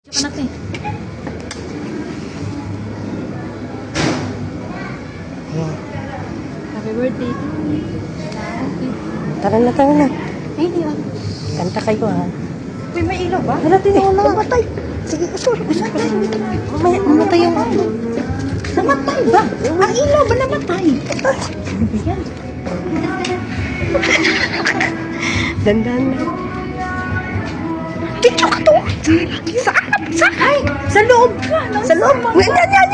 Anak eh. Happy birthday to me. Tara na, tara na. Ay, hindi ako. Kanta kayo, ha? Uy, may ilaw ba? Hala, tinuna. Mamatay. Sige, usur. Mamatay yung ano. Namatay ba? Ang ilaw ba namatay? Bigyan. Dandan na. Picture ka to. Saan? Saan? Ay, sa loob ka. Sa loob. Wait lang, yan.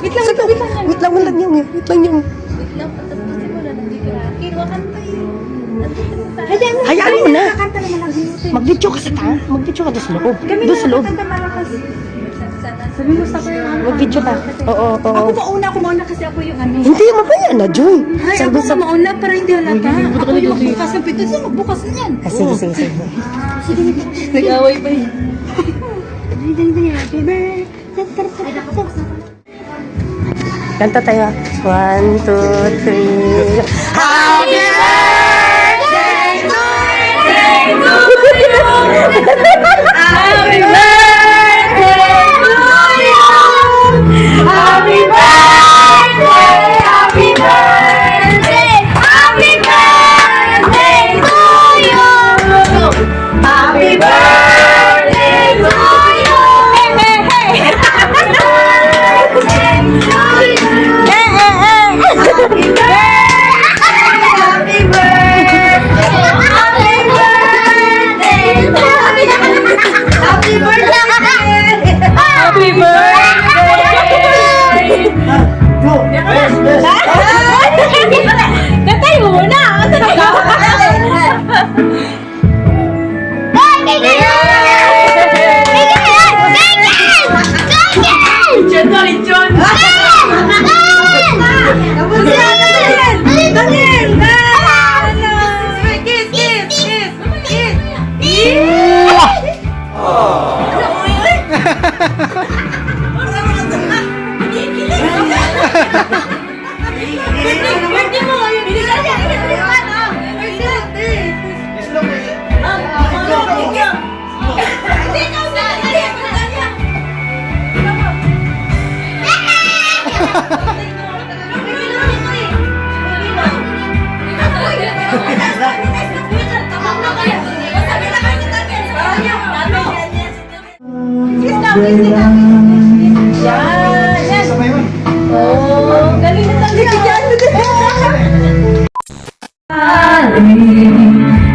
Wait lang, wait lang. Wait lang, wait lang yan. Wait lang yan. Wait lang, patapos mo na nagkikirakin. Wakanta yun. Hayaan mo na. Kakanta naman lang. Mag-video ka sa taas. Mag-video ka doon sa loob. Kami Doon sa loob. nakakanta malakas. Sabi mo sa ko yung ano. Mag-video ka. Oo. Ako mauna kasi ako yung ano. Hindi, mamaya na, Joy. Ay, ako na mauna para hindi halata. Ako yung magbukas ng pito. Sino magbukas na yan? Sige. Nag-away pa yun. Kanta tayo. 1, 2, 3. Happy birthday to you! Happy birthday to you! Happy birthday! Happy birthday! Happy birthday to you! Happy birthday to you! Hey, hey, hey! Happy birthday to you! Happy birthday! Happy birthday! Happy birthday! Happy birthday! Katay mo muna!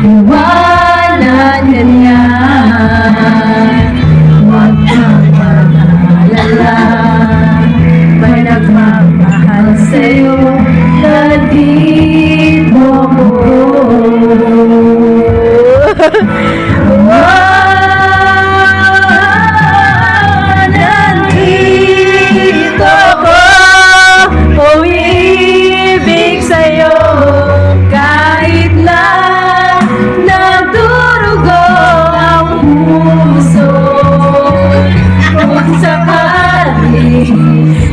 Iwanan ka niya. Huwag kang mag-alala. May nagmamahal sa'yo. Nandito ko. Nandito ko. Umiibig sa'yo. Kahit na nagdurugo ang puso. Kung sakali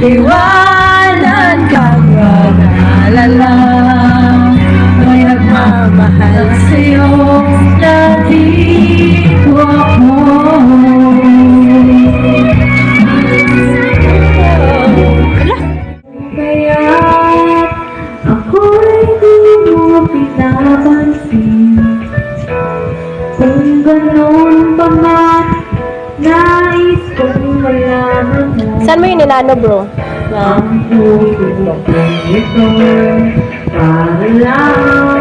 iwanan kang mag-alala, may nagmamahal sa'yo. Nandito ako. Kaya ako'y di mo pinapansin. Kung gano'n pa man, nais kong malaman mo. Saan mo yung ninano, bro? Na? Ang puso ito para lang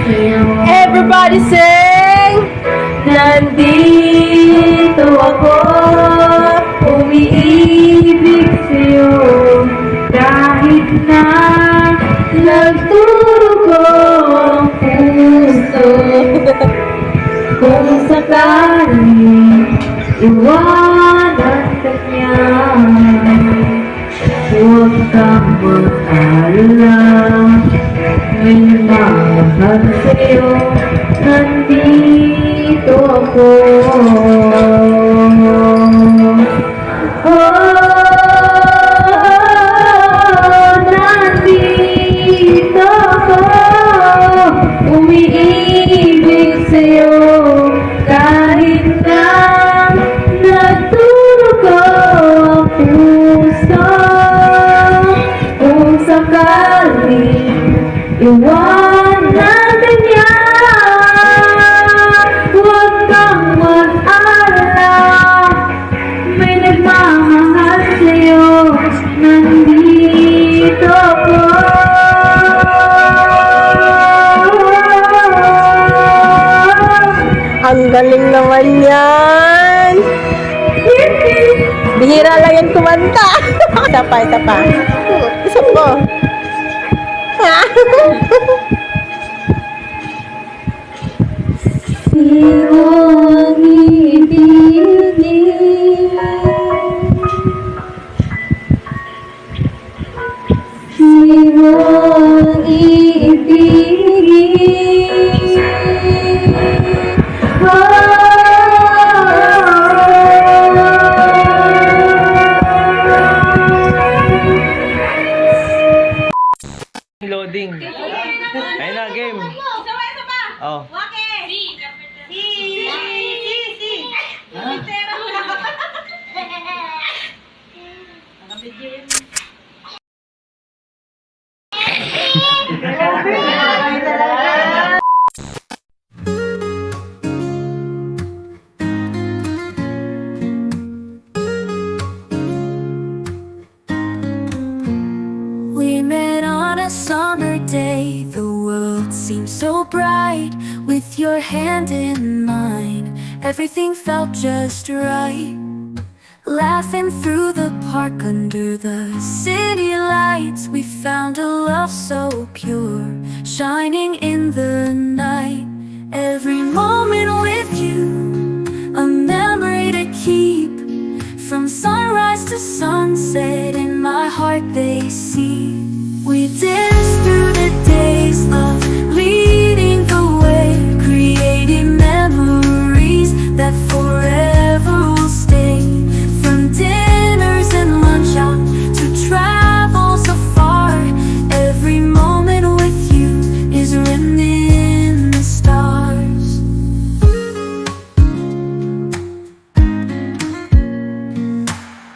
sa'yo. Everybody sing! Nandito ako, umiibig sa'yo. Kahit na nagturugo ang puso. Kung sakali iwanan ka niya, huwag kang mag-alala. May mahal sa'yo, nandito ako. Nandito ako, umiibig sa'yo. Kahit na nagturugo Ganyan. Bihira lang yan kumanta. Isa pa, isa pa. Isa po. Siwangi ibigin, siwangi ibigin. Loading. Ayun na, game. Oh. We met on a summer day. The world seemed so bright. With your hand in mine, everything felt just right. Laughing through the park under the city lights, we found a love so pure, shining in the night. Every moment with you, a memory to keep. From sunrise to sunset, in my heart they see. We danced through the days, love leading the way, creating memories that forever will stay. From dinners and lunch out to travels afar, every moment with you is written in the stars.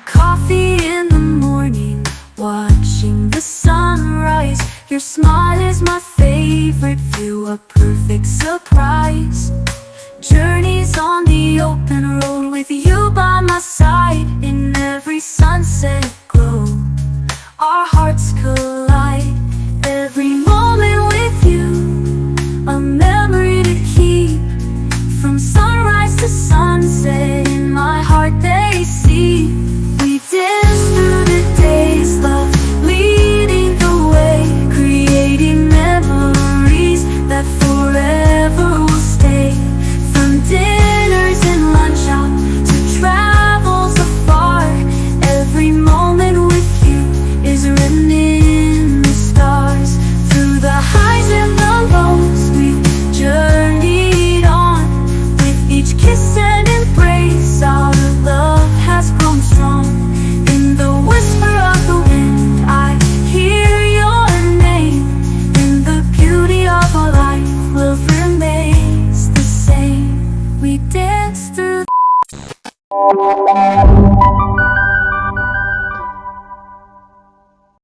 Coffee in the morning, watching the sunrise. Your smile is my favorite view, a perfect surprise. Journeys on the open road with you.